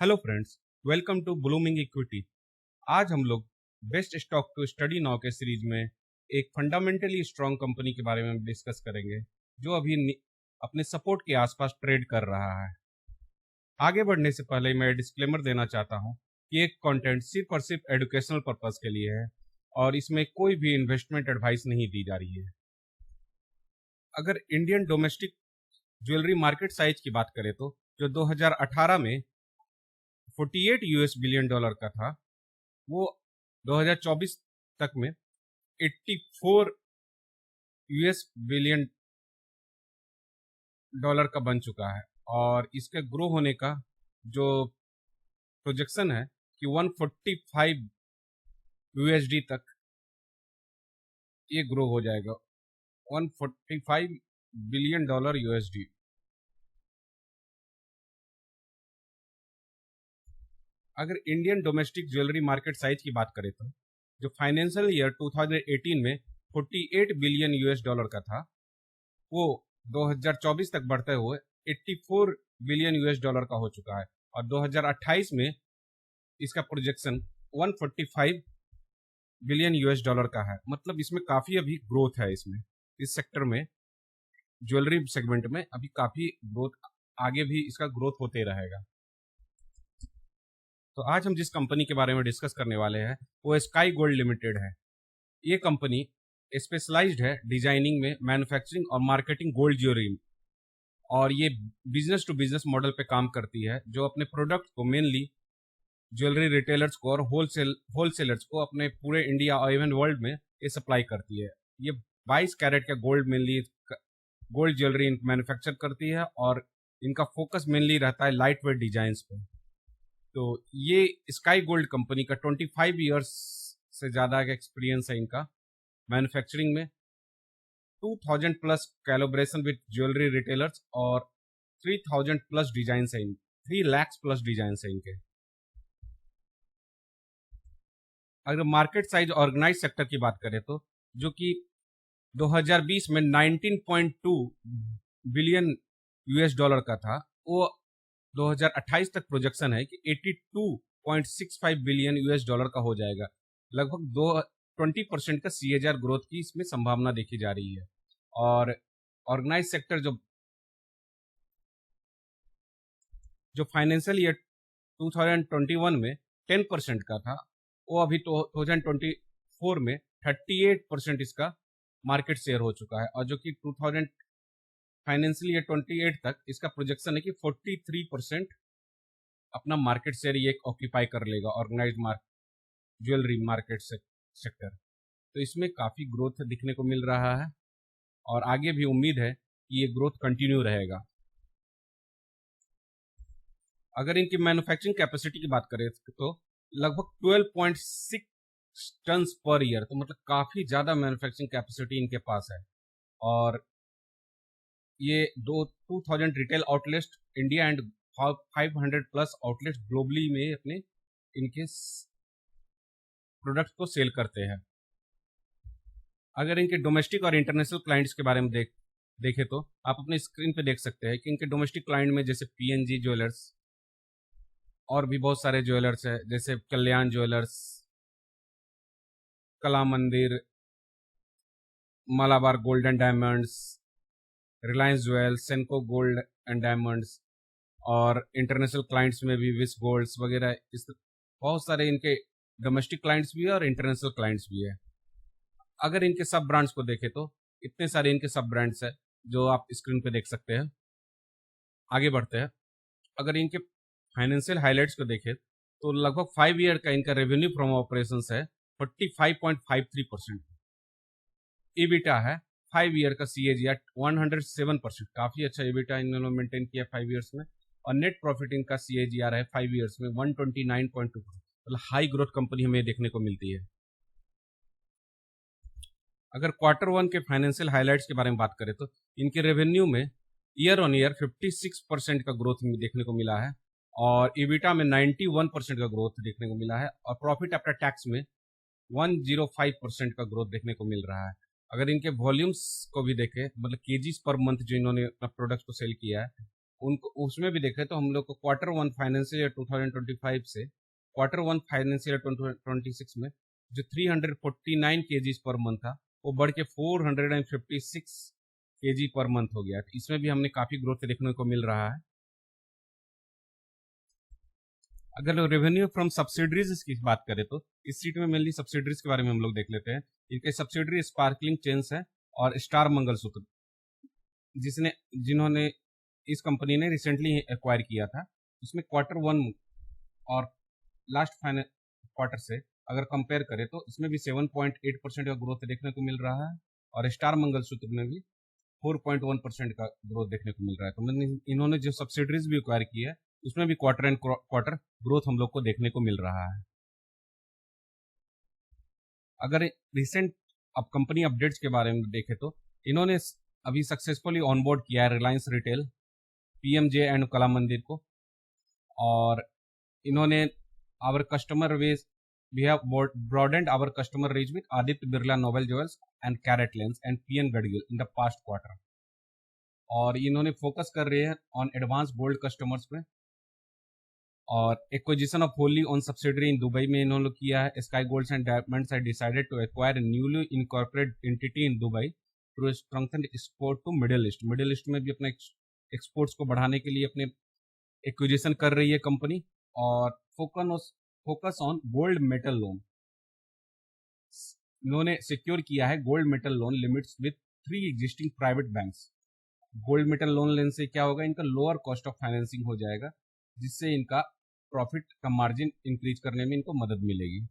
Hello friends, welcome to blooming equity. आज हम लोग best stock to study now के सीरीज में एक फंडामेंटली स्ट्रांग कंपनी के बारे में डिस्कस करेंगे जो अभी अपने सपोर्ट के आसपास ट्रेड कर रहा है। आगे बढ़ने से पहले मैं डिस्क्लेमर देना चाहता हूं कि एक कंटेंट सिर्फ और सिर्फ एजुकेशनल पर्पस के लिए है और इसमें कोई भी इन्वेस्टमेंट एडवाइस नहीं दी जा रही है। अगर Indian domestic jewellery market size की बात करें तो जो 2018 में 48 यूएस बिलियन डॉलर का था, वो 2024 तक में 84 यूएस बिलियन डॉलर का बन चुका है और इसके ग्रो होने का जो प्रोजेक्शन है कि 145 यूएसडी तक ये ग्रो हो जाएगा। 145 बिलियन डॉलर यूएसडी। अगर Indian domestic jewellery market size की बात करें तो जो फाइनेंशियल ईयर 2018 में 48 बिलियन यूएस डॉलर का था, वो 2024 तक बढ़ते हुए 84 बिलियन यूएस डॉलर का हो चुका है और 2028 में इसका प्रोजेक्शन 145 बिलियन यूएस डॉलर का है। मतलब इसमें काफ़ी अभी ग्रोथ है। इसमें इस सेक्टर में ज्वेलरी सेगमेंट में अभी काफ़ी ग्रोथ, आगे भी इसका ग्रोथ होते रहेगा। तो आज हम जिस कंपनी के बारे में डिस्कस करने वाले हैं वो स्काई गोल्ड लिमिटेड है। ये कंपनी स्पेशलाइज्ड है डिजाइनिंग में, मैन्युफैक्चरिंग और मार्केटिंग गोल्ड ज्वेलरी में, और ये बिजनेस टू बिजनेस मॉडल पे काम करती है जो अपने प्रोडक्ट को मेनली ज्वेलरी रिटेलर्स को और होलसेलर्स को अपने पूरे इंडिया और इवन वर्ल्ड में ये सप्लाई करती है। ये 22 कैरेट का gold mainly gold jewellery manufacture करती है और इनका फोकस मेनली रहता है लाइट वेट डिजाइंस पे। तो ये स्काई गोल्ड कंपनी का 25 ईयर्स से ज़्यादा का एक्सपीरियंस है इनका मैन्युफैक्चरिंग में। 2000 plus calibration with jewellery retailers और 3000 प्लस डिजाइन है, 3 लाख प्लस डिजाइन है इनके। अगर मार्केट साइज ऑर्गेनाइज सेक्टर की बात करें तो जो कि 2020 में 19.2 बिलियन यूएस डॉलर का था, वो 2028 तक प्रोजेक्शन है कि 82.65 बिलियन यूएस डॉलर का हो जाएगा। लगभग 20% का CAGR ग्रोथ की इसमें संभावना देखी जा रही है। और ऑर्गेनाइज सेक्टर जो फाइनेंशियल ईयर 2021 में 10% का था, वो अभी 2024 में 38% इसका मार्केट शेयर हो चुका है और जो कि 2000 फाइनेंशियल ईयर 28 तक इसका प्रोजेक्शन है कि 43% अपना मार्केट शेयर ये ऑक्यूपाई कर लेगा ऑर्गेनाइज ज्वेलरी मार्केट सेक्टर। तो इसमें काफ़ी ग्रोथ दिखने को मिल रहा है और आगे भी उम्मीद है कि ये ग्रोथ कंटिन्यू रहेगा। अगर इनकी मैन्युफैक्चरिंग कैपेसिटी की बात करें तो लगभग 12.6 टन्स पर ईयर, तो मतलब काफ़ी ज़्यादा मैन्युफैक्चरिंग कैपेसिटी इनके पास है। और ये 2000 retail outlets India and 500 plus outlets globally में अपने इनके प्रोडक्ट को सेल करते हैं। अगर इनके डोमेस्टिक और इंटरनेशनल क्लाइंट्स के बारे में देखें तो आप अपने स्क्रीन पे देख सकते हैं कि इनके डोमेस्टिक क्लाइंट में जैसे PNG ज्वेलर्स और भी बहुत सारे ज्वेलर्स हैं, जैसे कल्याण ज्वेलर्स, कला मंदिर, Malabar gold and diamonds, Reliance jewels, सेनको gold and diamonds, और इंटरनेशनल क्लाइंट्स में भी विस गोल्ड्स वगैरह। इस बहुत सारे इनके डोमेस्टिक क्लाइंट्स भी है और इंटरनेशनल क्लाइंट्स भी है। अगर इनके सब ब्रांड्स को देखें तो इतने सारे इनके सब ब्रांड्स हैं जो आप स्क्रीन पे देख सकते हैं। आगे बढ़ते हैं। अगर इनके फाइनेंशियल हाइलाइट्स को देखें तो लगभग 5 ईयर का इनका रेवेन्यू फ्रॉम ऑपरेशंस है 45.53%। EBITDA है 5 ईयर का CAGR 107%, काफ़ी अच्छा EBITDA इन्होंने मेंटेन किया 5 ईयर्स में। और नेट प्रॉफिट इनका CAGR है 5 ईयर्स में 129.2%। मतलब हाई ग्रोथ कंपनी हमें देखने को मिलती है। अगर Q1 के फाइनेंशियल हाइलाइट्स के बारे में बात करें तो इनके रेवेन्यू में ईयर ऑन ईयर 56% का ग्रोथ देखने को मिला है और EBITDA में 91% का ग्रोथ देखने को मिला है और प्रॉफिट आफ्टर टैक्स में 105% का ग्रोथ देखने को मिल रहा है। अगर इनके वॉल्यूम्स को भी देखें, मतलब केजीज पर मंथ जो इन्होंने अपना प्रोडक्ट को सेल किया है, उनको उसमें भी देखें तो हम लोग को क्वार्टर वन फाइनेंशियल ईयर 2025 से क्वार्टर वन फाइनेंशियल ईयर 2026 में जो 349 केजीज पर मंथ था वो बढ़ के 456 केजी पर मंथ हो गया। इसमें भी हमने काफ़ी ग्रोथ देखने को मिल रहा है। अगर रेवेन्यू फ्रॉम सब्सिडरीज की बात करें तो इस सीट में मेनली सब्सिडरीज के बारे में हम लोग देख लेते हैं। इनके सब्सिडरी स्पार्कलिंग चेन्स है और स्टार मंगलसूत्र, जिन्होंने इस कंपनी ने रिसेंटली एक्वायर किया था। इसमें क्वार्टर वन और लास्ट क्वार्टर से अगर कंपेयर करें तो इसमें भी 7.8% का ग्रोथ देखने को मिल रहा है और स्टार मंगलसूत्र में भी 4.1% का ग्रोथ देखने को मिल रहा है। तो इन्होंने जो सब्सिडरीज भी एक्वायर की है उसमें भी क्वार्टर एंड क्वार्टर ग्रोथ हम लोग को देखने को मिल रहा है। अगर रिसेंट अब कंपनी अपडेट्स के बारे में देखें तो इन्होंने अभी सक्सेसफुली ऑनबोर्ड किया है रिलायंस रिटेल, पीएमजे एंड कला मंदिर को, और इन्होंने our customer base we have broadened our customer reach with Aditya Birla Noble Jewels and CaratLane and PN Gadgil in the past quarter। और इन्होंने फोकस कर रहे हैं ऑन एडवांस गोल्ड कस्टमर्स पे, और acquisition of wholly own subsidiary in Dubai में इन्होंने किया है। Sky golds and diamonds have decided to acquire newly incorporated entity in Dubai to strengthen export to middle east. Middle east में भी अपने exports को बढ़ाने के लिए अपने एक्विजिशन कर रही है कंपनी, और focus on gold metal loan. इन्होंने सिक्योर किया है gold metal loan limits with 3 existing private banks. Gold metal loan लेने से क्या होगा, इनका लोअर कॉस्ट ऑफ फाइनेंसिंग हो जाएगा, जिससे इनका प्रॉफिट का मार्जिन इंक्रीज करने में इनको मदद मिलेगी।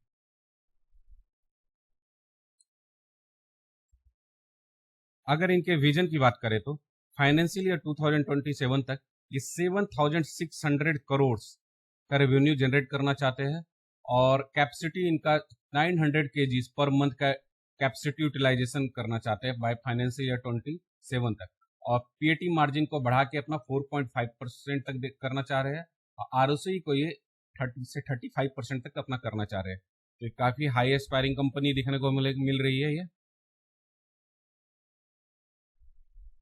अगर इनके विजन की बात करें तो फाइनेंशियल ईयर 2027 तक ये 7,600 करोड़ का रेवेन्यू जनरेट करना चाहते हैं, और कैपेसिटी इनका 900 केजीज पर मंथ का कैपेसिटी यूटिलाइजेशन करना चाहते हैं बाय फाइनेंशियल ईयर 27 तक, और पीएटी मार्जिन को बढ़ा के अपना 4.5% तक करना चाह रहे हैं, और आरओसी को ये 30 से 35% तक अपना करना चाह रहे हैं। तो काफ़ी हाई एस्पायरिंग कंपनी दिखने को मिल रही है ये,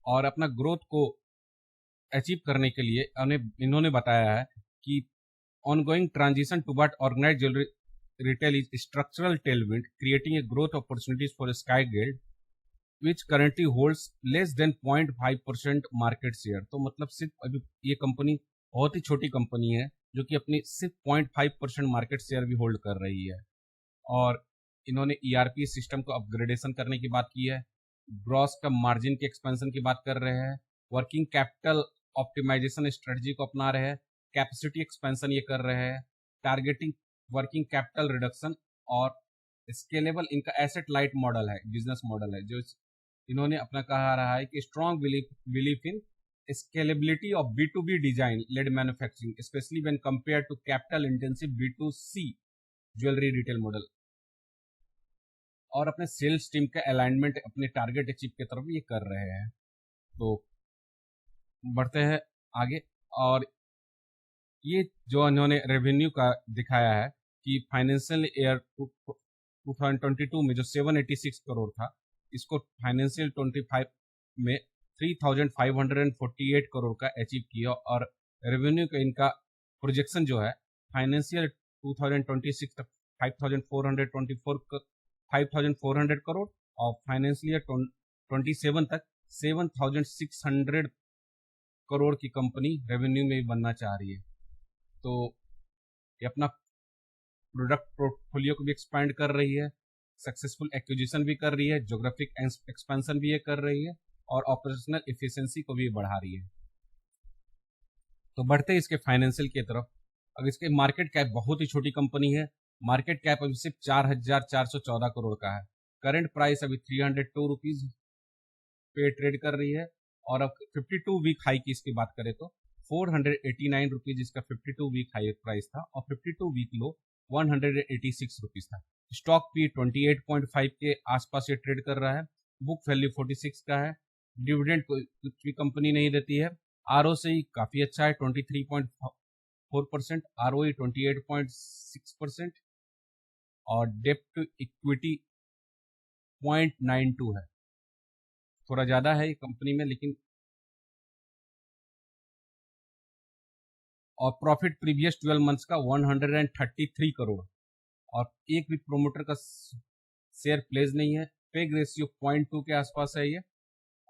और अपना ग्रोथ को अचीव करने के लिए इन्होंने बताया है कि ongoing transition toward organized jewelry retail is structural tailwind, creating a growth opportunities for Sky Gold, which currently holds less than 0.5% market share। तो मतलब सिर्फ अभी ये कंपनी बहुत ही छोटी कंपनी है जो कि अपनी सिर्फ 0.5% मार्केट शेयर भी होल्ड कर रही है। और इन्होंने ईआरपी सिस्टम को अपग्रेडेशन करने की बात की है, ग्रॉस का मार्जिन के एक्सपेंशन की बात कर रहे हैं, वर्किंग कैपिटल ऑप्टिमाइजेशन स्ट्रेटजी को अपना रहे हैं, कैपेसिटी एक्सपेंशन ये कर रहे हैं, टारगेटिंग वर्किंग कैपिटल रिडक्शन, और स्केलेबल इनका एसेट लाइट मॉडल है, बिजनेस मॉडल है, जो इन्होंने अपना कहा रहा है कि strong belief in scalability of B2B design led manufacturing, specially when compare to capital intensive B2C jewellery retail model, और अपने सेल्स टीम का अलाइनमेंट अपने टारगेट अचीव की तरफ ये कर रहे हैं। तो बढ़ते हैं आगे, और ये जो इन्होंने रेवेन्यू का दिखाया है कि फाइनेंशियल ईयर 2022 में जो 786 करोड़ था, इसको फाइनेंशियल 25 में 3,548 करोड़ का अचीव किया, और रेवेन्यू का इनका प्रोजेक्शन जो है फाइनेंशियल 2026 तक 5,400 करोड़, और फाइनेंशियल ईयर 27 तक 7,600 करोड़ की कंपनी रेवेन्यू में बनना चाह रही है। तो ये अपना प्रोडक्ट पोर्टफोलियो को भी एक्सपैंड कर रही है, सक्सेसफुल एक्विजिशन भी कर रही है, ज्योग्राफिक एक्सपेंशन भी ये कर रही है, और ऑपरेशनल एफिशिएंसी को भी बढ़ा रही है। तो बढ़ते इसके फाइनेंशियल की तरफ। अब इसके मार्केट कैप बहुत ही छोटी कंपनी है, मार्केट कैप अभी सिर्फ 4,414 करोड़ का है, करंट प्राइस अभी 302 रुपीज पे ट्रेड कर रही है, और अब 52 वीक हाई की इसकी बात करें तो 489 रुपीज इसका 52 वीक हाई प्राइस था, और 52 वीक लो 186 रुपीज था। स्टॉक पी 28.5 के आसपास ये ट्रेड कर रहा है, बुक वैल्यू 46 का है, डिविडेंड कुछ भी कंपनी नहीं देती है, आरओसी काफी अच्छा है 23.4%, आरओई 28.6%, और डेप्ट टू इक्विटी 0.92 है, थोड़ा ज्यादा है कंपनी में, लेकिन और प्रॉफिट प्रीवियस 12 मंथ्स का 133 करोड़। और एक भी प्रोमोटर का शेयर प्लेस नहीं है। पेग रेशियो 0.2 के आसपास है ये।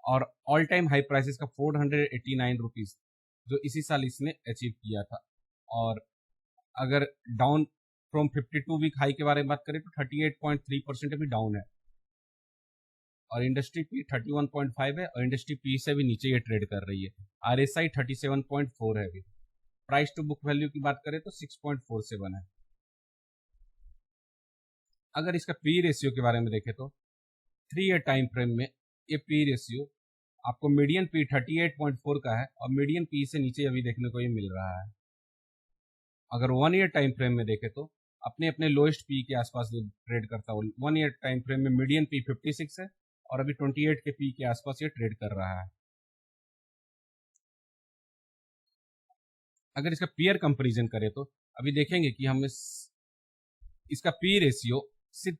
और ऑल टाइम हाई प्राइसेस का 489 रुपीज जो इसी साल इसने अचीव किया था। और अगर डाउन फ्रॉम 52 वीक हाई के बारे में बात करें तो 38.3% अभी डाउन है। और इंडस्ट्री पी 31.5 है और इंडस्ट्री पी से भी नीचे ये ट्रेड कर रही है। RSI 37.4 है अभी। प्राइस टू बुक वैल्यू की बात करें तो 6.47 है। अगर इसका पी रेशियो के बारे में देखें तो 3 ईयर टाइम फ्रेम में ये पी रेशियो आपको मीडियन पी 38.4 का है और मीडियन पी से नीचे अभी देखने को ये मिल रहा है। अगर 1 ईयर टाइम फ्रेम में देखें तो अपने अपने लोएस्ट पी के आसपास ट्रेड करता हूँ। 1 ईयर टाइम फ्रेम में मीडियन पी 56 है और अभी 28 के पी के आसपास ये ट्रेड कर रहा है। अगर इसका पीयर कंपैरिजन करें तो अभी देखेंगे कि हम इसका पी रेशियो सिर्फ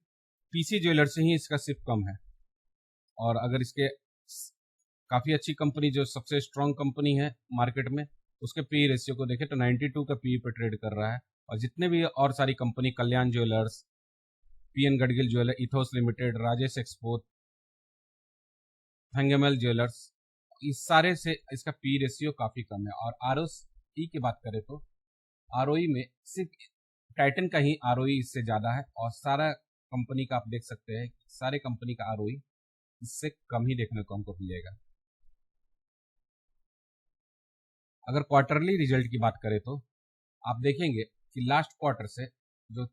पीसी ज्वेलर से ही इसका सिर्फ कम है। और अगर इसके काफ़ी अच्छी कंपनी जो सबसे स्ट्रॉन्ग कंपनी है मार्केट में उसके पी रेशियो को देखें तो 92 का पी पे ट्रेड कर रहा है। और जितने भी और सारी company Kalyan jewellers, PN Gadgil jeweller, Ethos limited, Rajesh export, Thangamayil jewellers, इस सारे से इसका पी रेशियो काफ़ी कम है। और ROE की बात करें तो ROE में सिर्फ टाइटन का ही ROE इससे ज़्यादा है। और सारा कंपनी का आप देख सकते हैं सारे कंपनी का ROE इससे कम ही देखने को हमको मिलेगा। अगर क्वार्टरली रिजल्ट की बात करें तो आप देखेंगे कि लास्ट क्वार्टर से जो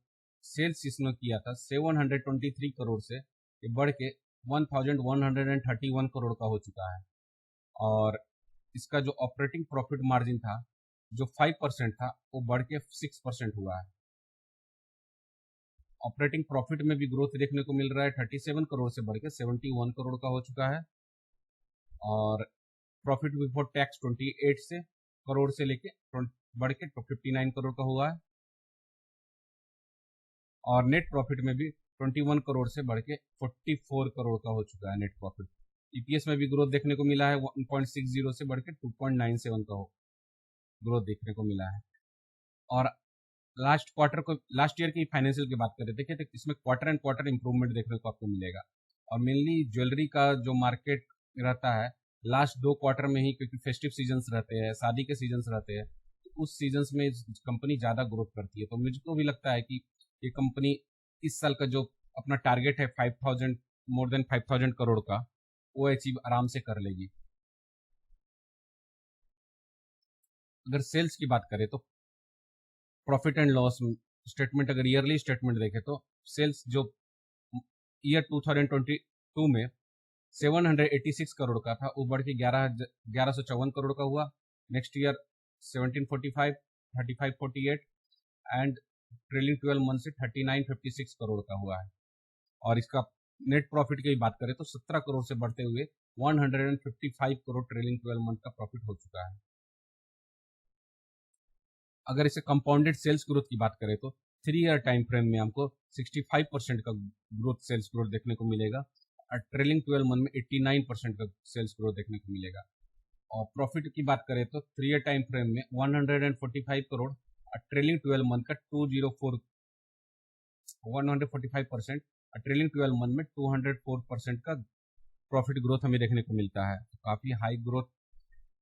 सेल्स इसने किया था 723 करोड़ से ये बढ़ के 1131 करोड़ का हो चुका है। और इसका जो ऑपरेटिंग प्रॉफिट मार्जिन था जो 5% था वो बढ़ के 6% हुआ है। ऑपरेटिंग प्रॉफिट में भी ग्रोथ देखने को मिल रहा है। 37 करोड़ से बढ़ के 71 करोड़ का हो चुका है। और प्रॉफिट बिफोर टैक्स 28 से करोड़ से लेके बढ़ के 59 करोड़ का हुआ है। और नेट प्रॉफिट में भी 21 करोड़ से बढ़ के 44 करोड़ का हो चुका है नेट प्रॉफिट। EPS में भी ग्रोथ देखने को मिला है 1.60 से बढ़ के 2.97 का ग्रोथ देखने को मिला है। और लास्ट ईयर की फाइनेंशियल की बात करें देखिए तो इसमें क्वार्टर एंड क्वार्टर इंप्रूवमेंट देखने को आपको मिलेगा। और मेनली ज्वेलरी का जो मार्केट रहता है लास्ट 2 क्वार्टर में ही, क्योंकि फेस्टिव सीजन्स रहते हैं, शादी के सीजन्स रहते हैं, तो उस सीजन्स में कंपनी ज़्यादा ग्रोथ करती है। तो मुझको भी लगता है कि ये कंपनी इस साल का जो अपना टारगेट है 5,000 मोर देन 5,000 करोड़ का वो अचीव आराम से कर लेगी। अगर सेल्स की बात करें तो प्रॉफिट एंड लॉस स्टेटमेंट, अगर ईयरली स्टेटमेंट देखें तो सेल्स जो ईयर 2022 में 786 करोड़ का था वो बढ़ के 1154 करोड़ का हुआ। Next year 1745, 3548 and trailing 12 month से 3956 करोड़ का हुआ है। और इसका नेट प्रॉफिट की बात करें तो 17 करोड़ से बढ़ते हुए 155 करोड़ ट्रेलिंग 12 मंथ का प्रॉफिट हो चुका है। अगर इसे कंपाउंडेड सेल्स ग्रोथ की बात करें तो 3 ईयर टाइम फ्रेम में हमको 65% का ग्रोथ सेल्स ग्रोथ देखने को मिलेगा और ट्रेलिंग 12 मंथ में 89% का सेल्स ग्रोथ देखने को मिलेगा। और प्रॉफिट की बात करें तो 3 ईयर टाइम फ्रेम में 145 करोड़ और ट्रेलिंग 12 मंथ का 145% और ट्रेलिंग 12 मंथ में 204% का प्रॉफिट ग्रोथ हमें देखने को मिलता है। तो काफ़ी हाई ग्रोथ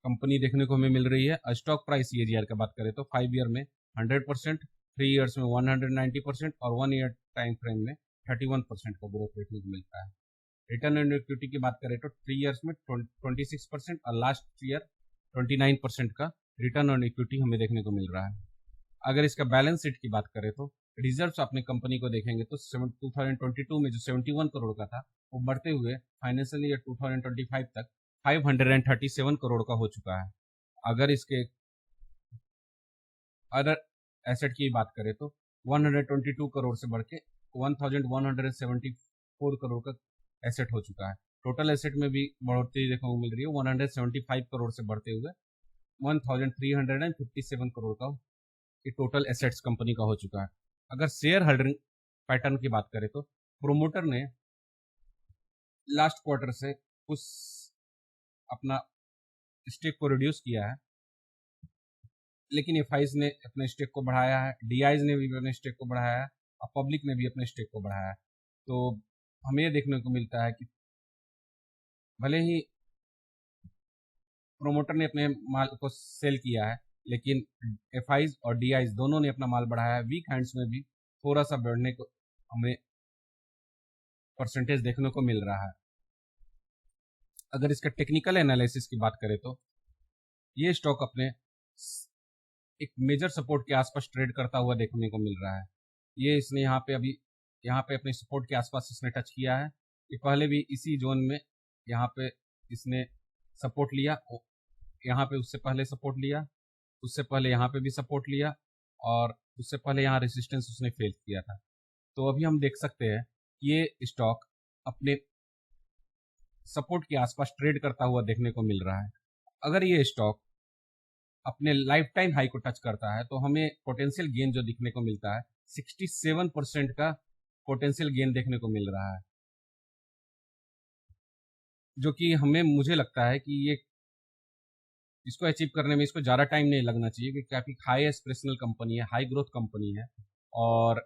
कंपनी देखने को हमें मिल रही है। स्टॉक प्राइस CAGR की बात करें तो 5 ईयर में 100%, 3 ईयर्स में 190% और 1 ईयर टाइम फ्रेम में 31% का ग्रोथ देखने को मिलता है। रिटर्न ऑन इक्विटी की बात करें तो 3 ईयर्स में 26% और लास्ट ईयर 29% का रिटर्न ऑन इक्विटी हमें देखने को मिल रहा है। अगर इसका बैलेंस शीट की बात करें तो रिजर्व्स अपने कंपनी को देखेंगे तो 2022 में जो 71 करोड़ का था वो बढ़ते हुए फाइनेंशियल ईयर 2025 तक 537 करोड़ का हो चुका है। अगर इसके अदर एसेट की बात करें तो 122 करोड़ से बढ़ के 1174 करोड़ का एसेट हो चुका है। टोटल एसेट में भी बढ़ोतरी देखने को मिल रही है 175 करोड़ से बढ़ते हुए 1357 करोड़ का ये टोटल एसेट्स कंपनी का हो चुका है। अगर शेयर होल्डिंग पैटर्न की बात करें तो प्रोमोटर ने लास्ट क्वार्टर से कुछ अपना स्टेक को रिड्यूस किया है लेकिन एफआईज ने अपने स्टेक को बढ़ाया है, डीआईज ने भी अपने स्टेक को बढ़ाया है और पब्लिक ने भी अपने स्टेक को बढ़ाया है। तो हमें ये देखने को मिलता है कि भले ही प्रोमोटर ने अपने माल को सेल किया है, लेकिन एफआईज और डीआईज दोनों ने अपना माल बढ़ाया है। वीक हैंड्स में भी थोड़ा सा बढ़ने को हमें परसेंटेज देखने को मिल रहा है। अगर इसका टेक्निकल एनालिसिस की बात करें तो ये स्टॉक अपने एक मेजर सपोर्ट के आसपास ट्रेड करता हुआ देखने को मिल रहा है। ये इसने यहाँ पे अपने सपोर्ट के आसपास इसने टच किया है। ये पहले भी इसी जोन में यहाँ पे इसने सपोर्ट लिया, यहाँ पे उससे पहले सपोर्ट लिया, उससे पहले यहाँ पे भी सपोर्ट लिया और उससे पहले यहाँ रेजिस्टेंस उसने फेल किया था। तो अभी हम देख सकते हैं कि ये स्टॉक अपने सपोर्ट के आसपास ट्रेड करता हुआ देखने को मिल रहा है। अगर ये स्टॉक अपने लाइफ टाइम हाई को टच करता है तो हमें पोटेंशियल गेन जो दिखने को मिलता है 67% का पोटेंशियल गेन देखने को मिल रहा है, जो कि मुझे लगता है कि ये इसको अचीव करने में इसको ज़्यादा टाइम नहीं लगना चाहिए, क्योंकि काफ़ी हाई एस्पिरेशनल कंपनी है, हाई ग्रोथ कंपनी है। और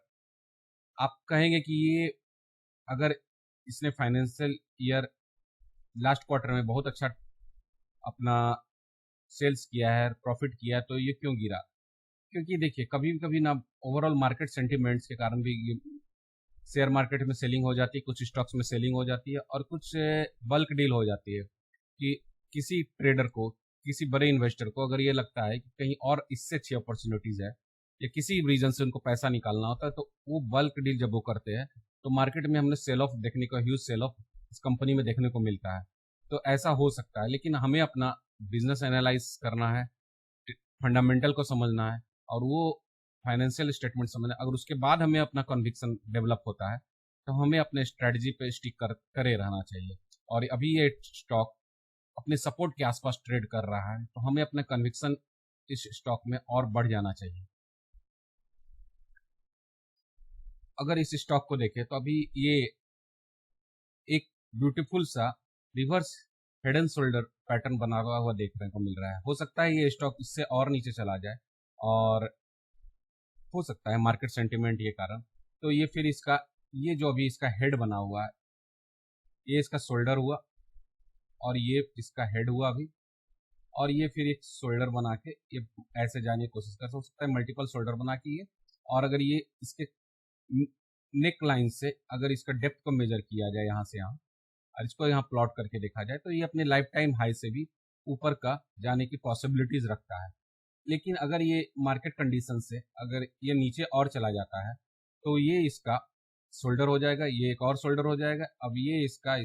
आप कहेंगे कि ये अगर इसने फाइनेंशियल ईयर लास्ट क्वार्टर में बहुत अच्छा अपना सेल्स किया है, प्रॉफिट किया है, तो ये क्यों गिरा? क्योंकि देखिए कभी कभी ना ओवरऑल मार्केट सेंटिमेंट्स के कारण भी ये शेयर मार्केट में सेलिंग हो जाती है, कुछ स्टॉक्स में सेलिंग हो जाती है और कुछ बल्क डील हो जाती है कि किसी ट्रेडर को, किसी बड़े इन्वेस्टर को अगर ये लगता है कि कहीं और इससे अच्छी अपॉर्चुनिटीज़ है या किसी रीजन से उनको पैसा निकालना होता है, तो वो बल्क डील जब वो करते हैं तो मार्केट में हमने सेल ऑफ देखने को, ह्यूज सेल ऑफ इस कंपनी में देखने को मिलता है। तो ऐसा हो सकता है, लेकिन हमें अपना बिजनेस एनालाइज करना है, फंडामेंटल को समझना है और वो फाइनेंशियल स्टेटमेंट समझना है। अगर उसके बाद हमें अपना कन्विक्शन डेवलप होता है तो हमें अपने स्ट्रेटजी पे स्टिक करे रहना चाहिए। और अभी ये स्टॉक अपने सपोर्ट के आसपास ट्रेड कर रहा है तो हमें अपना कन्विक्शन इस स्टॉक में और बढ़ जाना चाहिए। अगर इस स्टॉक को देखें तो अभी ये एक ब्यूटीफुल सा reverse head and shoulder pattern बना हुआ देखने को मिल रहा है। हो सकता है ये स्टॉक इससे और नीचे चला जाए और हो सकता है मार्केट सेंटिमेंट ये कारण, तो ये फिर इसका ये जो अभी इसका हेड बना हुआ है, ये इसका शोल्डर हुआ और ये इसका हेड हुआ अभी, और ये फिर एक शोल्डर बना के ये ऐसे जाने की कोशिश कर सकता है, मल्टीपल शोल्डर बना के ये। और अगर ये इसके नेक लाइन से अगर इसका डेप्थ को मेजर किया जाए यहाँ से यहाँ और इसको यहाँ प्लॉट करके देखा जाए तो ये अपने लाइफ टाइम हाई से भी ऊपर का जाने की पॉसिबिलिटीज रखता है। लेकिन अगर ये मार्केट कंडीशन से अगर ये नीचे और चला जाता है तो ये इसका शोल्डर हो जाएगा, ये एक और शोल्डर हो जाएगा, अब ये इसका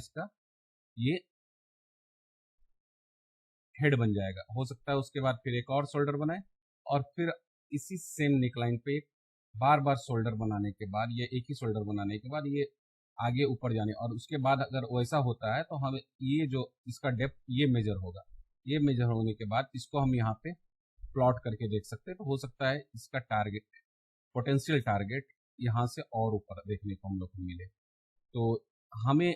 ये हेड बन जाएगा। हो सकता है उसके बाद फिर एक और शोल्डर बनाए और फिर इसी सेम नेकलाइन पे बार बार शोल्डर बनाने के बाद, ये एक ही शोल्डर बनाने के बाद ये आगे ऊपर जाने, और उसके बाद अगर वैसा होता है तो हमें ये जो इसका डेप्थ ये मेजर होगा, ये मेजर होने के बाद इसको हम यहाँ पे प्लॉट करके देख सकते हैं। तो हो सकता है इसका टारगेट, पोटेंशियल टारगेट यहाँ से और ऊपर देखने को हम लोग को मिले। तो हमें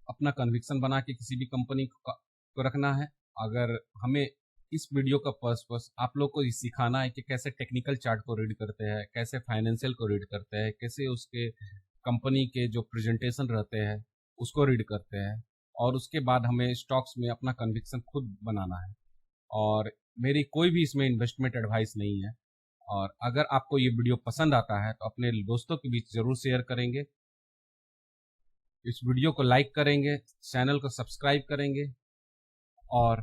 अपना कन्विक्शन बना के किसी भी कंपनी को रखना है। अगर हमें इस वीडियो का पर्पस आप लोग को सिखाना है कि कैसे टेक्निकल चार्ट को रीड करते हैं, कैसे फाइनेंशियल को रीड करते हैं, कैसे उसके कंपनी के जो प्रेजेंटेशन रहते हैं उसको रीड करते हैं, और उसके बाद हमें स्टॉक्स में अपना कन्विक्शन खुद बनाना है। और मेरी कोई भी इसमें इन्वेस्टमेंट एडवाइस नहीं है। और अगर आपको ये वीडियो पसंद आता है तो अपने दोस्तों के बीच ज़रूर शेयर करेंगे, इस वीडियो को लाइक करेंगे, चैनल को सब्सक्राइब करेंगे, और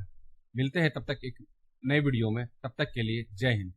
मिलते हैं तब तक एक नए वीडियो में। तब तक के लिए जय हिंद।